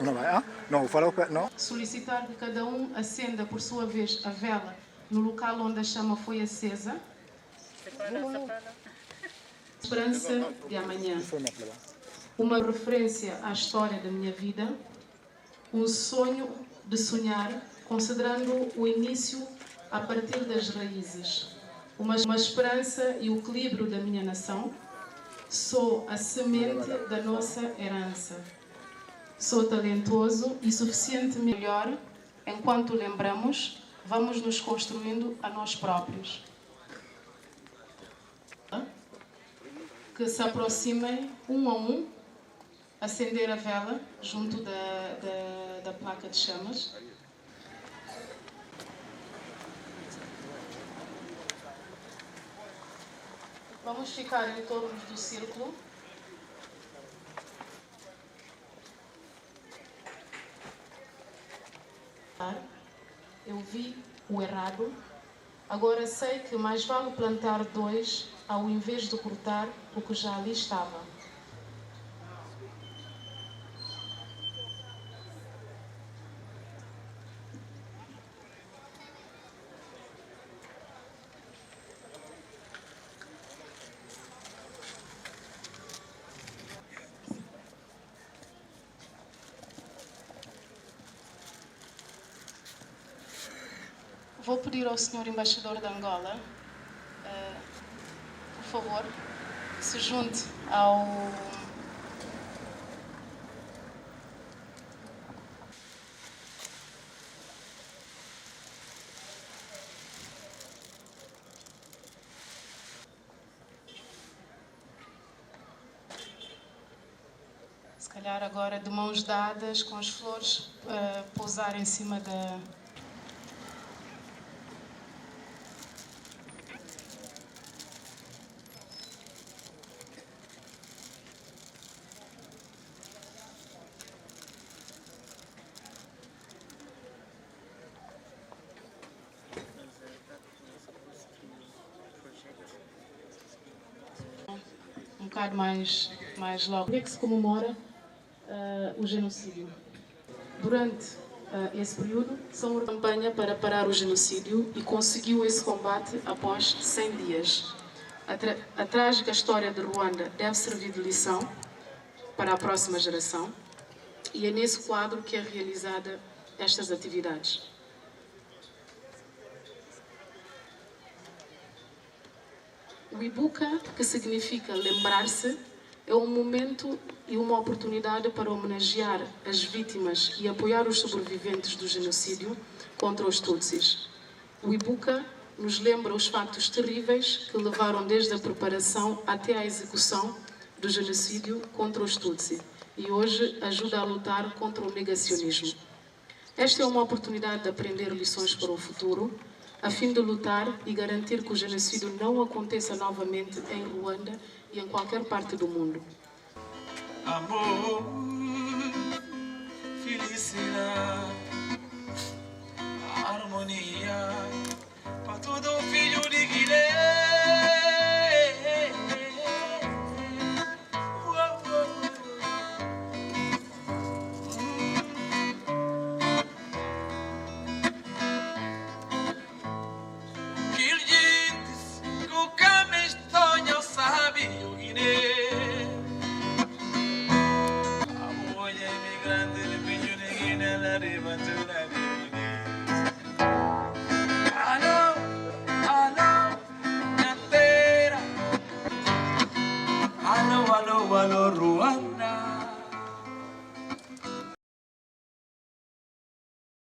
Não vai? Ah? Não, fala o pé, não? Solicitar que cada um acenda por sua vez a vela no local onde a chama foi acesa. Esperança de amanhã. Uma referência à história da minha vida. Um sonho de sonhar, considerando o início a partir das raízes. Uma esperança e o equilíbrio da minha nação. Sou a semente da nossa herança. Sou talentoso e suficientemente melhor. Enquanto lembramos, vamos nos construindo a nós próprios. Que se aproximem um a um, acender a vela junto da placa de chamas. Vamos ficar em torno do círculo. Eu vi o errado. Agora sei que mais vale plantar dois ao invés de cortar o que já ali estava. Vou pedir ao Senhor Embaixador de Angola, por favor, que se junte ao... Se calhar agora de mãos dadas, com as flores, pousar em cima da... Um bocado mais logo. Como é que se comemora o genocídio? Durante esse período, são uma campanha para parar o genocídio e conseguiu esse combate após 100 dias. A trágica história de Ruanda deve servir de lição para a próxima geração e é nesse quadro que é realizada estas atividades. O Ibuka, que significa lembrar-se, é um momento e uma oportunidade para homenagear as vítimas e apoiar os sobreviventes do genocídio contra os Tutsis. O Ibuka nos lembra os fatos terríveis que levaram desde a preparação até a execução do genocídio contra os Tutsi e hoje ajuda a lutar contra o negacionismo. Esta é uma oportunidade de aprender lições para o futuro, a fim de lutar e garantir que o genocídio não aconteça novamente em Ruanda e em qualquer parte do mundo. Amor, felicidade, harmonia, para todo filho de Guiné. Grande, el pequeño de Guinea, la riba,